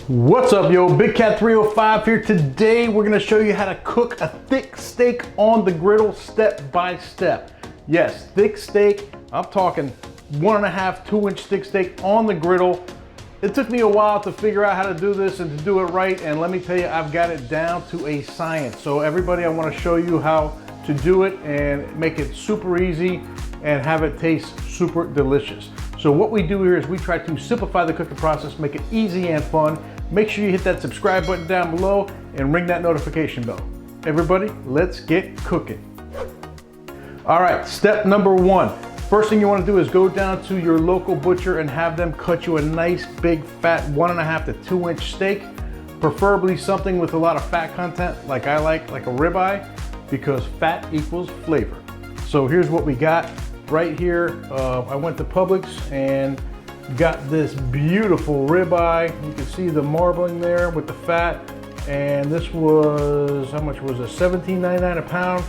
What's up, yo? Big Cat 305 here. Today we're gonna show you how to cook a thick steak on the griddle step by step. Yes, thick steak. I'm talking 1.5, 2-inch thick steak on the griddle. It took me a while to figure out how to do this and to do it right, and let me tell you, I've got it down to a science. So everybody, I want to show you how to do it and make it super easy and have it taste super delicious. So what we do here is we try to simplify the cooking process, make it easy and fun. Make sure you hit that subscribe button down below and ring that notification bell. Everybody, let's get cooking. All right, step number 1. First thing you want to do is go down to your local butcher and have them cut you a nice big fat 1.5 to 2-inch steak, preferably something with a lot of fat content like I like a ribeye, because fat equals flavor. So here's what we got right here. I went to Publix and got this beautiful ribeye. You can see the marbling there with the fat, and this was, how much was it? $17.99 a pound,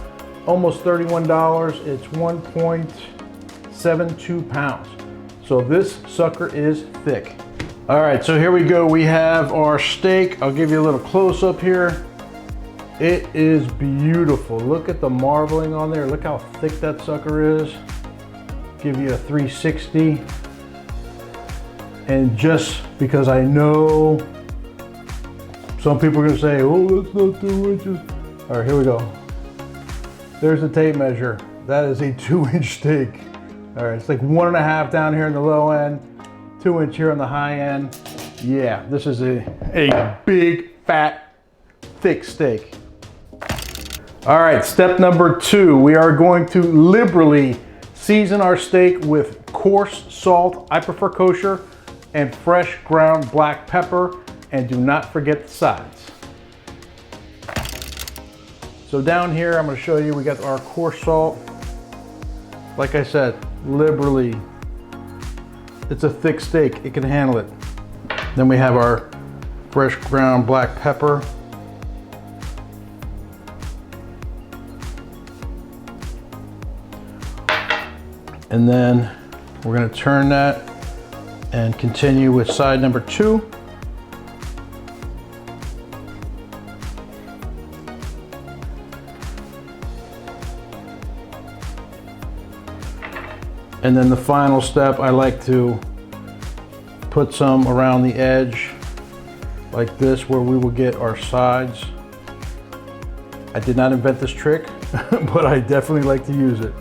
almost $31. It's 1.72 pounds. So this sucker is thick. All right, so here we go. We have our steak. I'll give you a little close up here. It is beautiful. Look at the marbling on there. Look how thick that sucker is. Give you a 360. And just because I know some people are gonna say, oh, that's not 2 inches. All right, here we go. There's the tape measure. That is a 2-inch steak. All right, it's like 1.5 down here in the low end, 2-inch here on the high end. Yeah, this is a big, fat, thick steak. All right, step number 2. We are going to liberally season our steak with coarse salt. I prefer kosher, and fresh ground black pepper, and do not forget the sides. So down here, I'm gonna show you, we got our coarse salt. Like I said, liberally. It's a thick steak, it can handle it. Then we have our fresh ground black pepper. And then we're gonna turn that and continue with side number 2. And then the final step, I like to put some around the edge like this, where we will get our sides. I did not invent this trick, but I definitely like to use it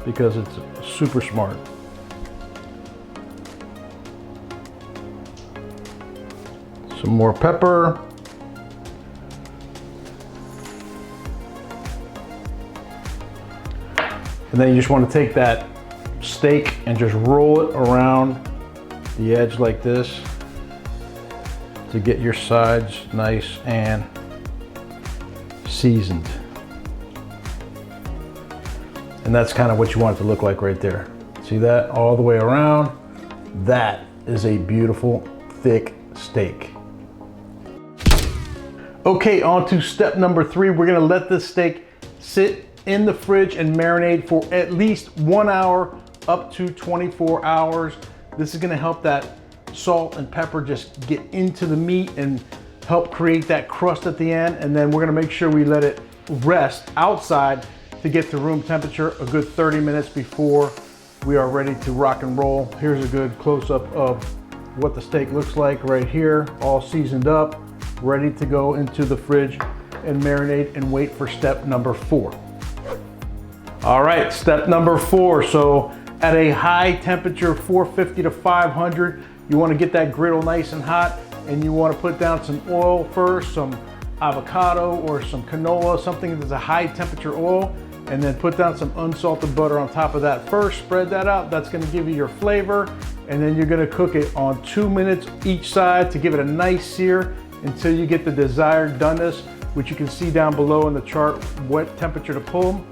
because it's super smart. Some more pepper. And then you just want to take that steak and just roll it around the edge like this to get your sides nice and seasoned. And that's kind of what you want it to look like right there. See that all the way around? That is a beautiful, thick steak. Okay, on to step number 3. We're gonna let this steak sit in the fridge and marinate for at least 1 hour up to 24 hours. This is gonna help that salt and pepper just get into the meat and help create that crust at the end. And then we're gonna make sure we let it rest outside to get to room temperature a good 30 minutes before we are ready to rock and roll. Here's a good close-up of what the steak looks like right here, all seasoned up, ready to go into the fridge and marinate and wait for step number 4. All right, step number 4. So at a high temperature, 450 to 500, you want to get that griddle nice and hot, and you want to put down some oil first, some avocado or some canola, something that's a high temperature oil, and then put down some unsalted butter on top of that first. Spread that out. That's going to give you your flavor, and then you're going to cook it on 2 minutes each side to give it a nice sear until you get the desired doneness, which you can see down below in the chart what temperature to pull them.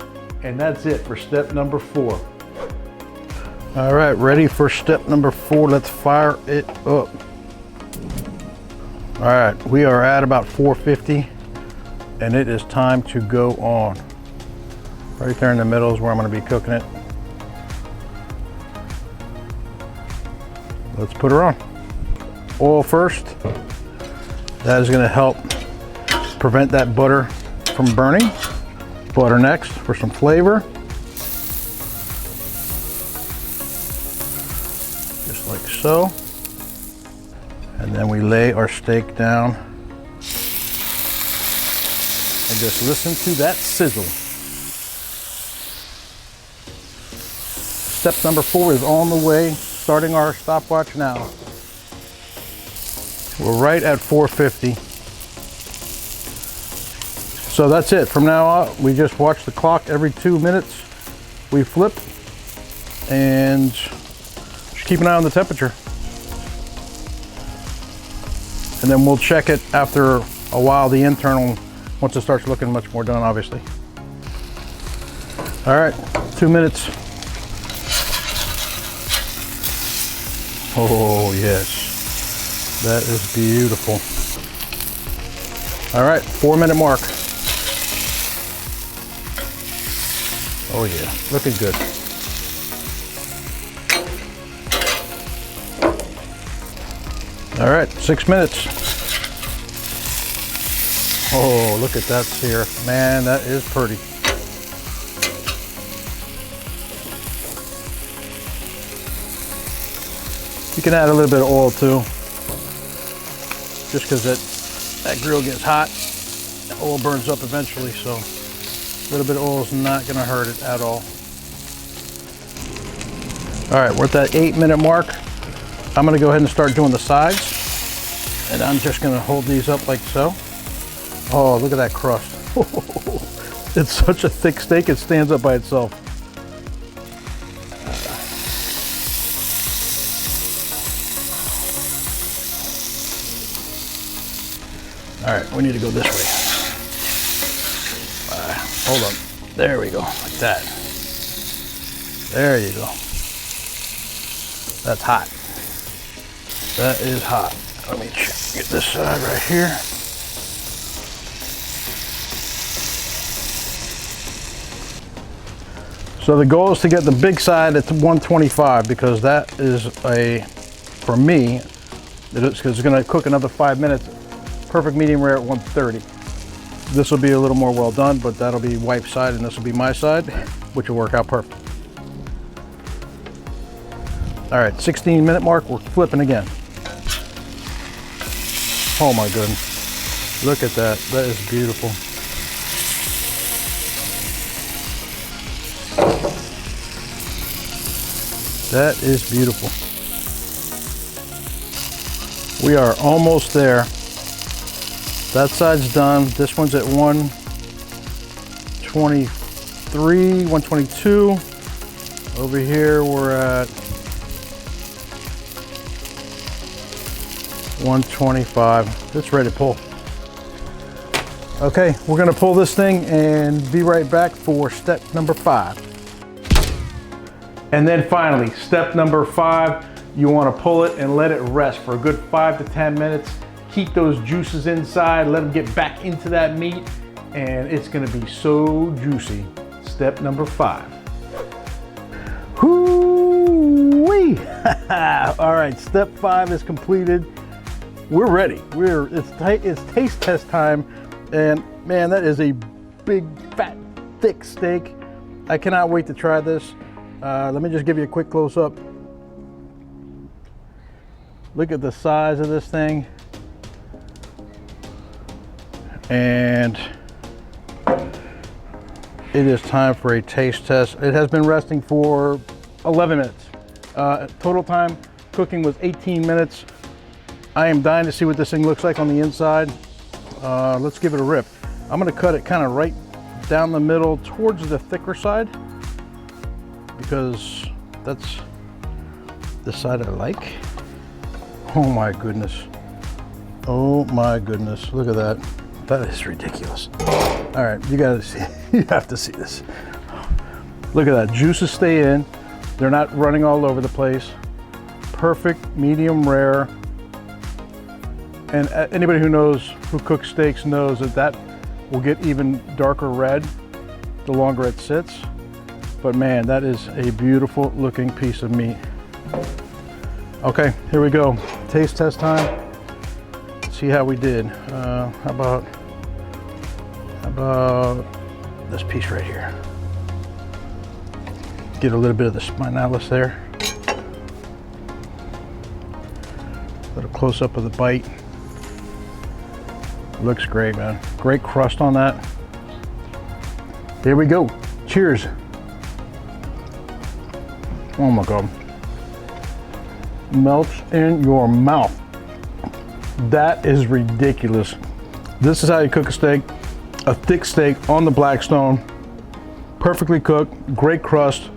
And that's it for step number 4. All right, ready for step number 4. Let's fire it up. All right, we are at about 450, and it is time to go on. Right there in the middle is where I'm going to be cooking it. Let's put her on. Oil first. That is going to help prevent that butter from burning. Butter next for some flavor. Just like so. And then we lay our steak down and just listen to that sizzle. Step number 4 is on the way. Starting our stopwatch now. We're right at 450. So that's it. From now on, we just watch the clock every 2 minutes. We flip and just keep an eye on the temperature. And then we'll check it after a while, the internal, once it starts looking much more done, obviously. All right, 2 minutes. Oh yes, that is beautiful. All right, 4 minute mark. Oh yeah, looking good. All right, 6 minutes. Oh, look at that sear. Man, that is pretty. You can add a little bit of oil too, just because that grill gets hot. The oil burns up eventually, so a little bit of oil is not going to hurt it at all. All right, we're at that 8 minute mark. I'm going to go ahead and start doing the sides, and I'm just going to hold these up like so. Oh, look at that crust. It's such a thick steak, it stands up by itself. All right, we need to go this way. Hold on. There we go, like that. There you go. That's hot. That is hot. Let me get this side right here. So the goal is to get the big side at 125 because that is for me, it's going to cook another 5 minutes. Perfect medium rare at 130. This will be a little more well done, but that'll be wife's side and this will be my side, which will work out perfect. All right, 16 minute mark, we're flipping again. Oh my goodness. Look at that, that is beautiful. That is beautiful. We are almost there. That side's done. This one's at 123, 122. Over here we're at 125. It's ready to pull. Okay, we're gonna pull this thing and be right back for step number 5. And then finally, step number 5, you wanna pull it and let it rest for a good 5 to 10 minutes. Keep those juices inside, let them get back into that meat, and it's gonna be so juicy. Step number 5. Hoo-wee! All right, step 5 is completed. We're ready. It's taste test time, and man, that is a big, fat, thick steak. I cannot wait to try this. Let me just give you a quick close-up. Look at the size of this thing. And it is time for a taste test. It has been resting for 11 minutes. Total time cooking was 18 minutes. I am dying to see what this thing looks like on the inside. Let's give it a rip. I'm gonna cut it kind of right down the middle towards the thicker side because that's the side I like. Oh my goodness. Oh my goodness, look at that. That is ridiculous. All right, you gotta see, you have to see this. Look at that, juices stay in. They're not running all over the place. Perfect, medium rare. And anybody who cooks steaks knows that will get even darker red the longer it sits. But man, that is a beautiful looking piece of meat. Okay, here we go. Taste test time. Let's see how we did. How about this piece right here? Get a little bit of the spinalis there. A little close up of the bite. Looks great, man. Great crust on that. Here we go. Cheers. Oh my God. Melts in your mouth. That is ridiculous. This is how you cook a steak. A thick steak on the Blackstone. Perfectly cooked, great crust.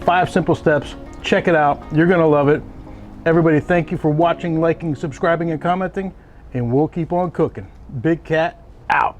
5 simple steps. Check it out. You're gonna love it. Everybody, thank you for watching, liking, subscribing, and commenting, and we'll keep on cooking. Big Cat out.